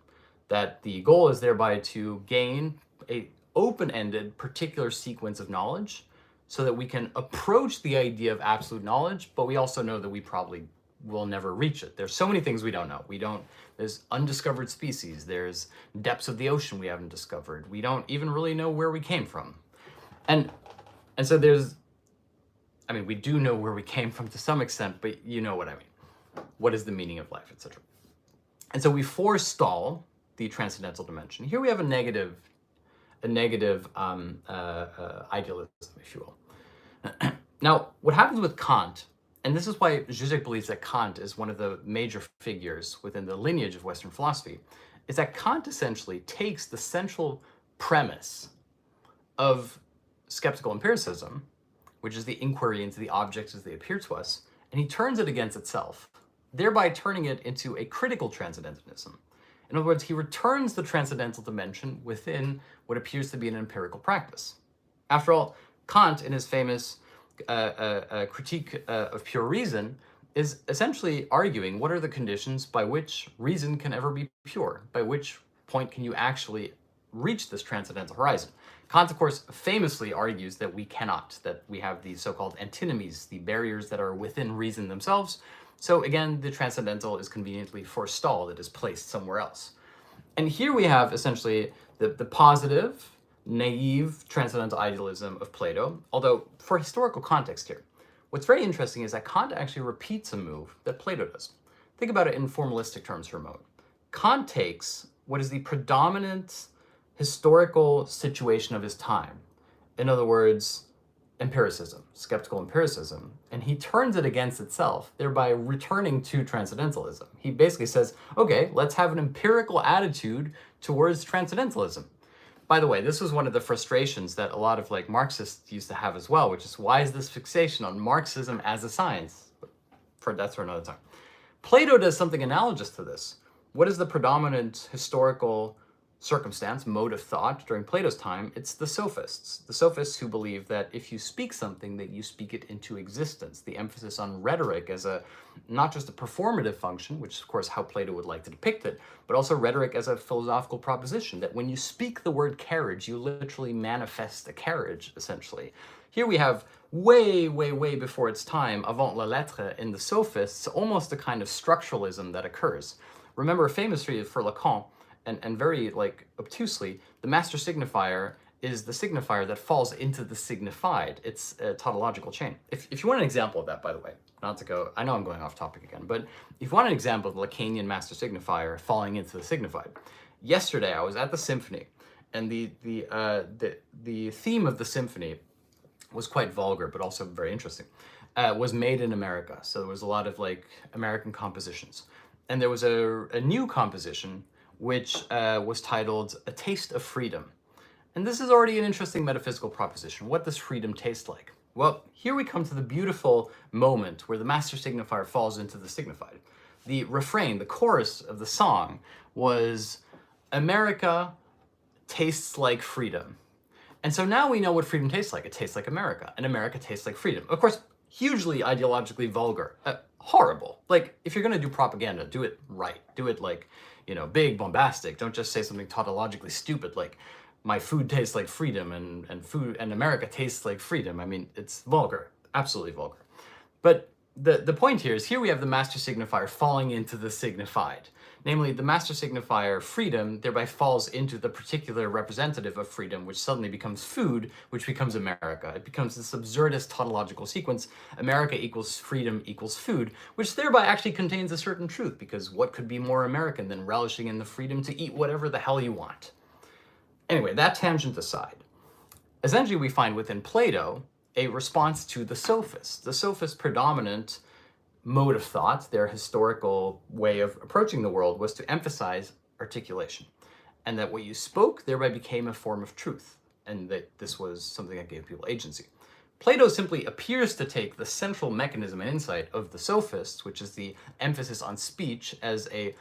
that the goal is thereby to gain a open-ended particular sequence of knowledge so that we can approach the idea of absolute knowledge, but we also know that we probably will never reach it. There's so many things we don't know. There's undiscovered species, there's depths of the ocean we haven't discovered. We don't even really know where we came from. And so we do know where we came from to some extent, but you know what I mean. What is the meaning of life, etc. And so we forestall the transcendental dimension. Here we have a negative idealism, if you will. Now, what happens with Kant, and this is why Zizek believes that Kant is one of the major figures within the lineage of Western philosophy, is that Kant essentially takes the central premise of skeptical empiricism, which is the inquiry into the objects as they appear to us, and he turns it against itself, thereby turning it into a critical transcendentalism. In other words, he returns the transcendental dimension within what appears to be an empirical practice. After all, Kant, in his famous critique of pure reason, is essentially arguing what are the conditions by which reason can ever be pure, by which point can you actually reach this transcendental horizon. Kant, of course, famously argues that we cannot, that we have these so-called antinomies, the barriers that are within reason themselves. So again, the transcendental is conveniently forestalled, it is placed somewhere else. And here we have essentially the positive, naive, transcendental idealism of Plato, although for historical context here, what's very interesting is that Kant actually repeats a move that Plato does. Think about it in formalistic terms for a moment. Kant takes what is the predominant historical situation of his time, in other words, empiricism, skeptical empiricism, and he turns it against itself, thereby returning to transcendentalism. He basically says, okay, let's have an empirical attitude towards transcendentalism. By the way, this was one of the frustrations that a lot of Marxists used to have as well, which is why is this fixation on Marxism as a science? That's for another time. Plato does something analogous to this. What is the predominant historical circumstance, mode of thought during Plato's time? It's the sophists who believe that if you speak something, that you speak it into existence. The emphasis on rhetoric as not just a performative function, which is of course how Plato would like to depict it, but also rhetoric as a philosophical proposition, that when you speak the word carriage, you literally manifest a carriage, essentially. Here we have way, way, way before its time, avant la lettre, in the sophists, almost a kind of structuralism that occurs. Remember, a famous for Lacan, and very obtusely, the master signifier is the signifier that falls into the signified. It's a tautological chain. If you want an example of that, by the way, not to go, I know I'm going off topic again, but if you want an example of the Lacanian master signifier falling into the signified, yesterday I was at the symphony, and the theme of the symphony was quite vulgar, but also very interesting. Was made in America, so there was a lot of American compositions, and there was a new composition which was titled A Taste of Freedom. And this is already an interesting metaphysical proposition. What does freedom taste like? Well, here we come to the beautiful moment where the master signifier falls into the signified. The refrain, the chorus of the song was, America tastes like freedom. And so now we know what freedom tastes like. It tastes like America, and America tastes like freedom. Of course, hugely ideologically vulgar, horrible. If you're gonna do propaganda, do it right. Do it big, bombastic. Don't just say something tautologically stupid like, my food tastes like freedom and America tastes like freedom. I mean, it's vulgar, absolutely vulgar. But the point here is, here we have the master signifier falling into the signified. Namely, the master signifier freedom thereby falls into the particular representative of freedom, which suddenly becomes food, which becomes America. It becomes this absurdist tautological sequence, America equals freedom equals food, which thereby actually contains a certain truth, because what could be more American than relishing in the freedom to eat whatever the hell you want? Anyway, that tangent aside, essentially we find within Plato a response to the sophists. The sophists' predominant mode of thought, their historical way of approaching the world, was to emphasize articulation, and that what you spoke thereby became a form of truth, and that this was something that gave people agency. Plato simply appears to take the central mechanism and insight of the sophists, which is the emphasis on speech as a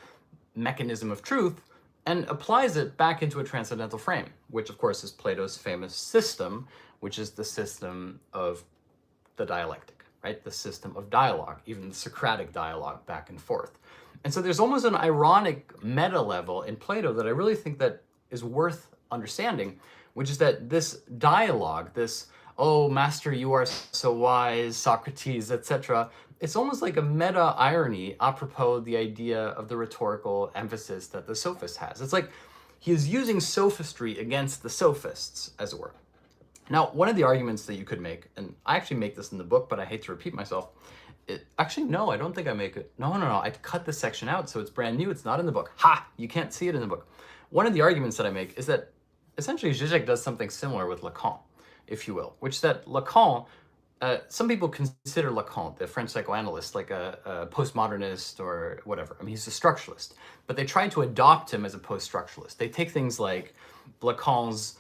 mechanism of truth and applies it back into a transcendental frame, which of course is Plato's famous system, which is the system of the dialectic, right? The system of dialogue, even the Socratic dialogue back and forth. And so there's almost an ironic meta level in Plato that I really think that is worth understanding, which is that this dialogue, this, oh, master, you are so wise, Socrates, etc., it's almost like a meta irony apropos the idea of the rhetorical emphasis that the sophist has. It's like he is using sophistry against the sophists, as it were. Now, one of the arguments that you could make, and I actually make this in the book, but I hate to repeat myself. Actually, no, I don't think I make it. No, I cut this section out, so it's brand new. It's not in the book. Ha! You can't see it in the book. One of the arguments that I make is that essentially Zizek does something similar with Lacan, if you will, which is that Lacan, some people consider Lacan, the French psychoanalyst, like a postmodernist or whatever. I mean, he's a structuralist, but they try to adopt him as a post-structuralist. They take things like Lacan's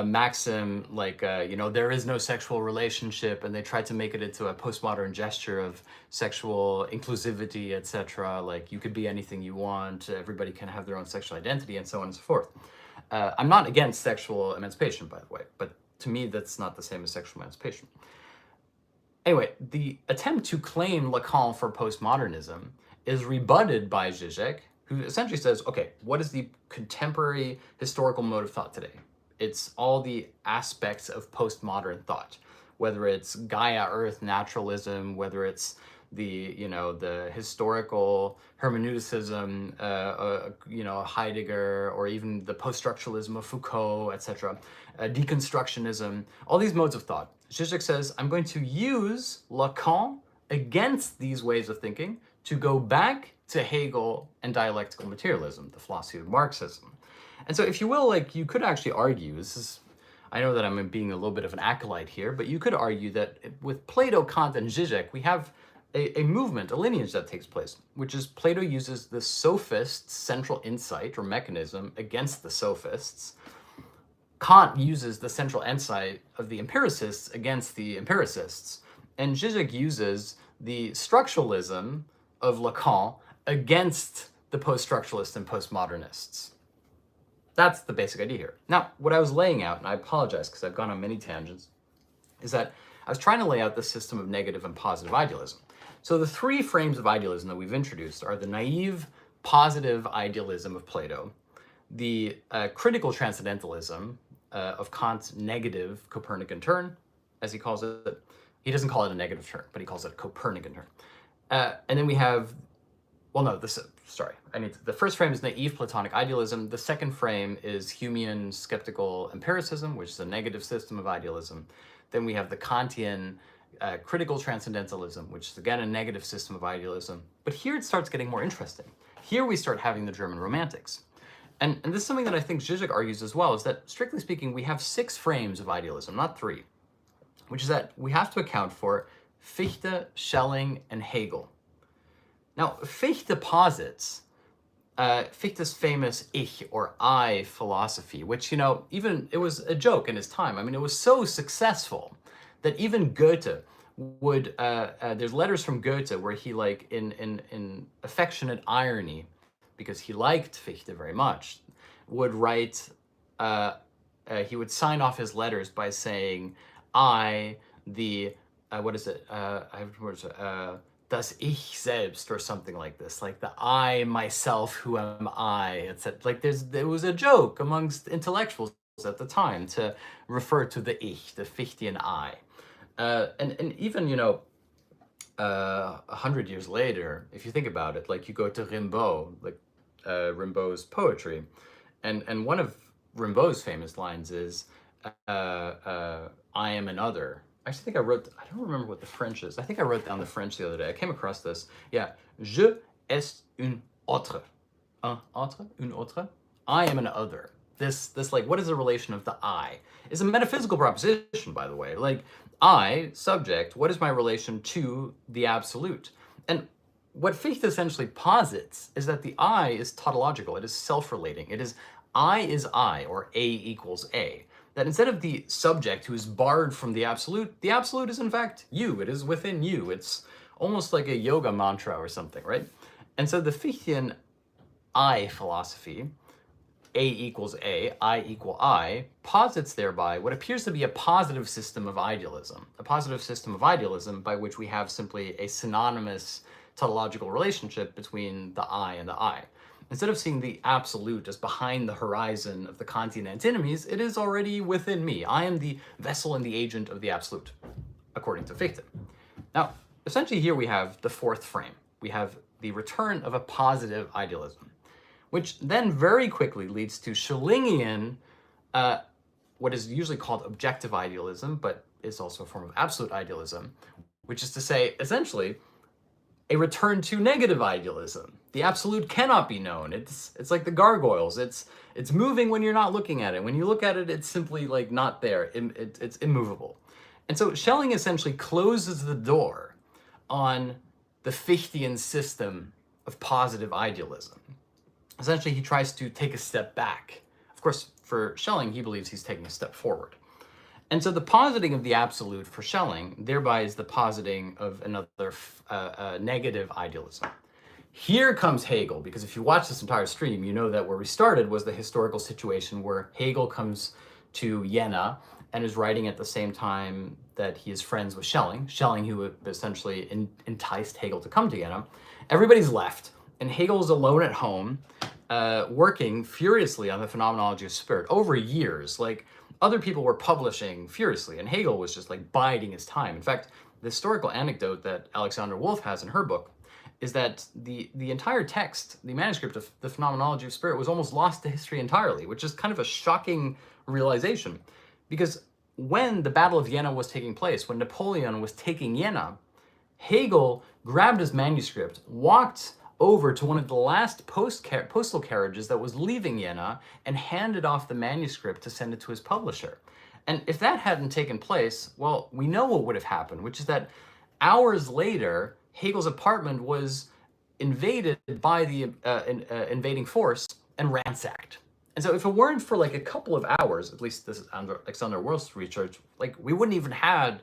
maxim, like, there is no sexual relationship, and they try to make it into a postmodern gesture of sexual inclusivity, etc. Like, you could be anything you want, everybody can have their own sexual identity, and so on and so forth. I'm not against sexual emancipation, by the way, but to me, that's not the same as sexual emancipation. Anyway, the attempt to claim Lacan for postmodernism is rebutted by Zizek, who essentially says, okay, what is the contemporary historical mode of thought today? It's all the aspects of postmodern thought, whether it's Gaia, Earth, naturalism, whether it's the historical hermeneuticism, Heidegger, or even the post-structuralism of Foucault, etc., deconstructionism, all these modes of thought. Zizek says, I'm going to use Lacan against these ways of thinking to go back to Hegel and dialectical materialism, the philosophy of Marxism. And so if you will, like, you could actually argue, I know that I'm being a little bit of an acolyte here, but you could argue that with Plato, Kant, and Zizek, we have a movement, a lineage that takes place, which is Plato uses the sophist's central insight or mechanism against the sophists. Kant uses the central insight of the empiricists against the empiricists. And Zizek uses the structuralism of Lacan against the post-structuralists and postmodernists. That's the basic idea here. Now, what I was laying out, and I apologize because I've gone on many tangents, is that I was trying to lay out the system of negative and positive idealism. So the three frames of idealism that we've introduced are the naive, positive idealism of Plato, the critical transcendentalism of Kant's negative Copernican turn, as he calls it. He doesn't call it a negative turn, but he calls it a Copernican turn. And then we have, the first frame is naive Platonic idealism. The second frame is Humean skeptical empiricism, which is a negative system of idealism. Then we have the Kantian critical transcendentalism, which is again a negative system of idealism. But here it starts getting more interesting. Here we start having the German Romantics. And this is something that I think Zizek argues as well, is that strictly speaking, we have 6 frames of idealism, not 3, which is that we have to account for Fichte, Schelling, and Hegel. Now, Fichte posits Fichte's famous Ich or I philosophy, which, even it was a joke in his time. I mean, it was so successful that even Goethe would, there's letters from Goethe where he, like, in affectionate irony, because he liked Fichte very much, would write, he would sign off his letters by saying, I, the, das Ich selbst, or something like this, like the I, myself, who am I, etc. Like there was a joke amongst intellectuals at the time to refer to the Ich, the Fichtean I. And even, 100 years later, if you think about it, like you go to Rimbaud, like Rimbaud's poetry, and one of Rimbaud's famous lines is, I am an other. I actually think I don't remember what the French is. I think I wrote down the French the other day. I came across this. Yeah, je est une autre. Un autre, une autre. I am an other. This like, what is the relation of the I? It's a metaphysical proposition, by the way. Like, I, subject, what is my relation to the absolute? And what Fichte essentially posits is that the I is tautological. It is self-relating. It is I, or A equals A. That instead of the subject who is barred from the absolute is in fact you. It is within you. It's almost like a yoga mantra or something, right? And so the Fichtean I philosophy, A equals A, I equal I, posits thereby what appears to be a positive system of idealism. A positive system of idealism by which we have simply a synonymous tautological relationship between the I and the I. Instead of seeing the absolute as behind the horizon of the Kantian antinomies, it is already within me. I am the vessel and the agent of the absolute, according to Fichte. Now, essentially here we have the fourth frame. We have the return of a positive idealism, which then very quickly leads to Schellingian, what is usually called objective idealism, but is also a form of absolute idealism, which is to say, essentially, a return to negative idealism. The absolute cannot be known. It's like the gargoyles. It's moving when you're not looking at it. When you look at it, it's simply like not there. It's immovable. And so Schelling essentially closes the door on the Fichtean system of positive idealism. Essentially, he tries to take a step back. Of course, for Schelling, he believes he's taking a step forward. And so the positing of the absolute for Schelling thereby is the positing of another negative idealism. Here comes Hegel, because if you watch this entire stream, you know that where we started was the historical situation where Hegel comes to Jena and is writing at the same time that he is friends with Schelling, who essentially enticed Hegel to come to Jena. Everybody's left, and Hegel's alone at home, working furiously on the phenomenology of spirit over years. Like, other people were publishing furiously, and Hegel was just like biding his time. In fact, the historical anecdote that Alexandra Wolff has in her book is that the entire text, the manuscript of the phenomenology of spirit, was almost lost to history entirely, which is kind of a shocking realization. Because when the Battle of Jena was taking place, when Napoleon was taking Jena, Hegel grabbed his manuscript, walked over to one of the last postal carriages that was leaving Jena, and handed off the manuscript to send it to his publisher. And if that hadn't taken place, well, we know what would have happened, which is that hours later, Hegel's apartment was invaded by the invading force and ransacked. And so if it weren't for like a couple of hours, at least this is under Alexander Wolff's research, like we wouldn't even had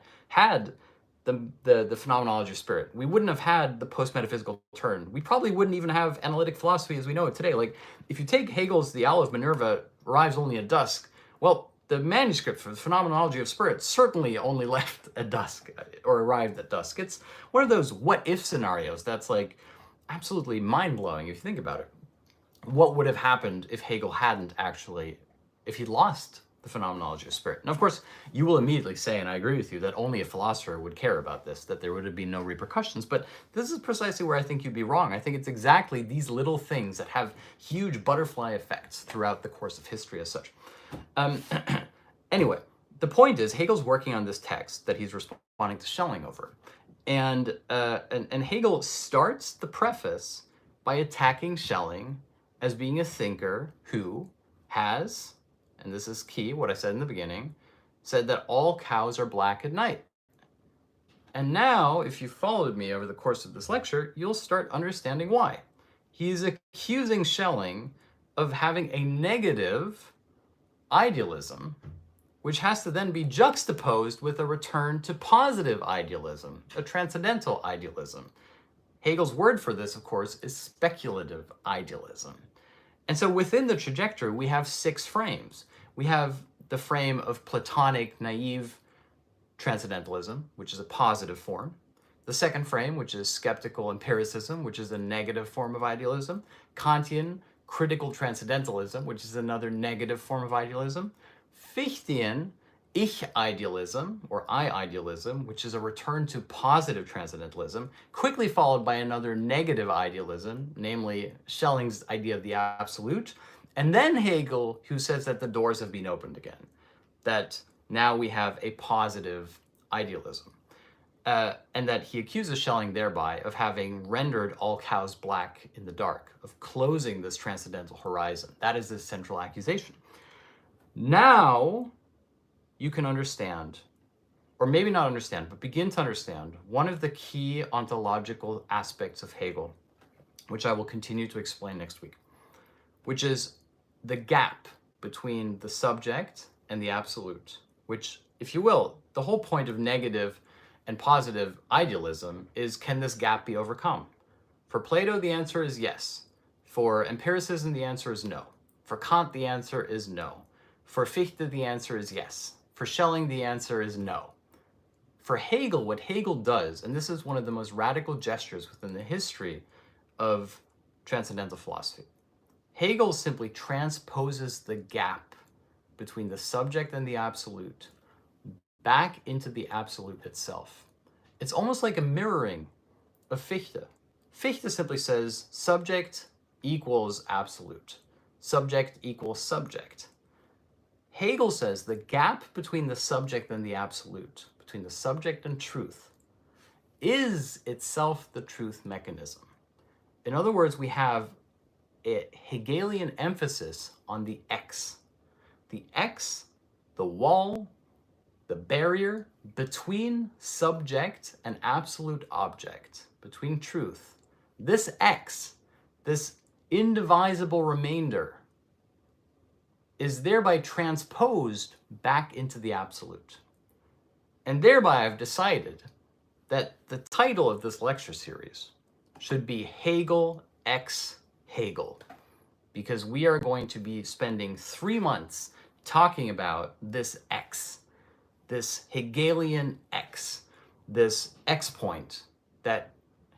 the phenomenology of spirit. We wouldn't have had the post-metaphysical turn. We probably wouldn't even have analytic philosophy as we know it today. Like, if you take Hegel's The Owl of Minerva arrives only at dusk, well, the manuscript for the phenomenology of spirit certainly only left at dusk, or arrived at dusk. It's one of those what-if scenarios that's like absolutely mind-blowing if you think about it. What would have happened if Hegel hadn't actually, if he'd lost the phenomenology of spirit? And of course, you will immediately say, and I agree with you, that only a philosopher would care about this, that there would have been no repercussions. But this is precisely where I think you'd be wrong. I think it's exactly these little things that have huge butterfly effects throughout the course of history as such. Anyway, the point is, Hegel's working on this text that he's responding to Schelling over. And Hegel starts the preface by attacking Schelling as being a thinker who has, and this is key, what I said in the beginning, said that all cows are black at night. And now, if you followed me over the course of this lecture, you'll start understanding why. He's accusing Schelling of having a negative idealism, which has to then be juxtaposed with a return to positive idealism, a transcendental idealism. Hegel's word for this, of course, is speculative idealism. And so within the trajectory, we have 6 frames. We have the frame of Platonic, naive transcendentalism, which is a positive form. The second frame, which is skeptical empiricism, which is a negative form of idealism. Kantian, critical transcendentalism, which is another negative form of idealism. Fichtean, Ich-idealism, or I-idealism, which is a return to positive transcendentalism, quickly followed by another negative idealism, namely Schelling's idea of the absolute, and then Hegel, who says that the doors have been opened again, that now we have a positive idealism, and that he accuses Schelling thereby of having rendered all cows black in the dark, of closing this transcendental horizon. That is the central accusation. Now, you can understand, or maybe not understand, but begin to understand one of the key ontological aspects of Hegel, which I will continue to explain next week, which is the gap between the subject and the absolute, which, if you will, the whole point of negative and positive idealism is, can this gap be overcome? For Plato, the answer is yes. For empiricism, the answer is no. For Kant, the answer is no. For Fichte, the answer is yes. For Schelling, the answer is no. For Hegel, what Hegel does, and this is one of the most radical gestures within the history of transcendental philosophy, Hegel simply transposes the gap between the subject and the absolute back into the absolute itself. It's almost like a mirroring of Fichte. Fichte simply says subject equals absolute. Subject equals subject. Hegel says the gap between the subject and the absolute, between the subject and truth, is itself the truth mechanism. In other words, we have a Hegelian emphasis on the X. The X, the wall, the barrier between subject and absolute object, between truth. This X, this indivisible remainder, is thereby transposed back into the absolute. And thereby I've decided that the title of this lecture series should be Hegel x Hegel, because we are going to be spending 3 months talking about this X, this Hegelian X, this X point that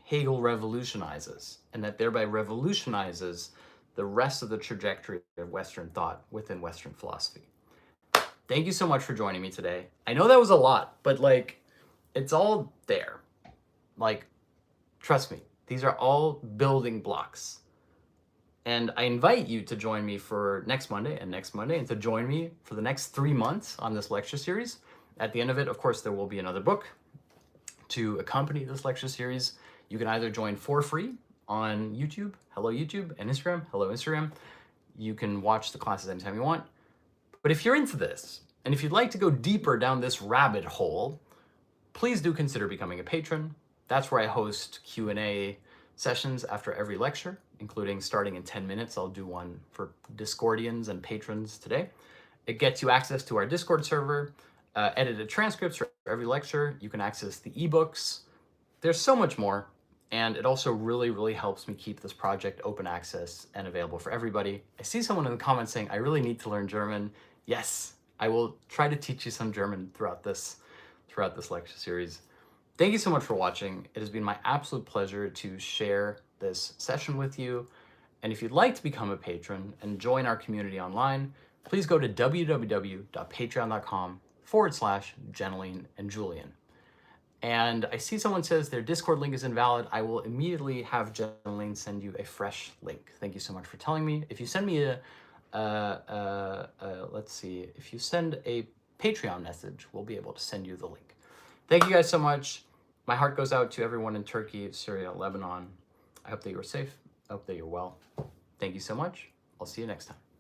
Hegel revolutionizes, and that thereby revolutionizes the rest of the trajectory of Western thought within Western philosophy. Thank you so much for joining me today. I know that was a lot, but like, it's all there. Like, trust me, these are all building blocks. And I invite you to join me for next Monday, and to join me for the next 3 months on this lecture series. At the end of it, of course, there will be another book to accompany this lecture series. You can either join for free on YouTube, hello YouTube, and Instagram, hello Instagram. You can watch the classes anytime you want. But if you're into this, and if you'd like to go deeper down this rabbit hole, please do consider becoming a patron. That's where I host Q&A sessions after every lecture, including starting in 10 minutes. I'll do one for Discordians and patrons today. It gets you access to our Discord server, edited transcripts for every lecture. You can access the ebooks. There's so much more. And it also really, really helps me keep this project open access and available for everybody. I see someone in the comments saying, I really need to learn German. Yes, I will try to teach you some German throughout this lecture series. Thank you so much for watching. It has been my absolute pleasure to share this session with you. And if you'd like to become a patron and join our community online, please go to www.patreon.com/Julian and Julian. And I see someone says their Discord link is invalid. I will immediately have Julian send you a fresh link. Thank you so much for telling me. If you send me let's see, if you send a Patreon message, we'll be able to send you the link. Thank you guys so much. My heart goes out to everyone in Turkey, Syria, Lebanon. I hope that you're safe. I hope that you're well. Thank you so much. I'll see you next time.